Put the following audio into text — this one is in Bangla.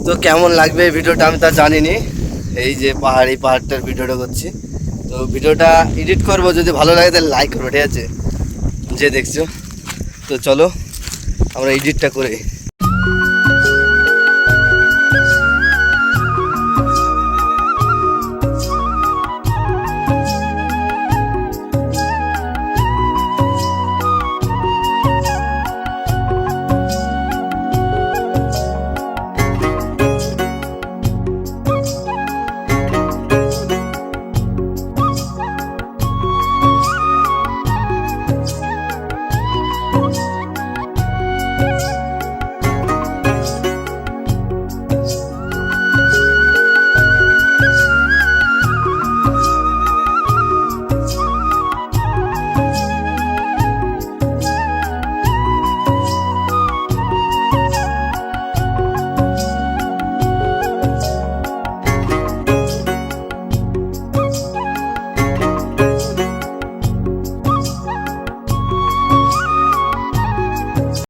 তো কেমন লাগবে এই ভিডিওটা আমি তা জানিনি। এই যে পাহাড়টার ভিডিওটা করছি, তো ভিডিওটা এডিট করবো, যদি ভালো লাগে তাহলে লাইক করবো, ঠিক আছে যে দেখছো। তো চলো আমরা এডিটটা করি।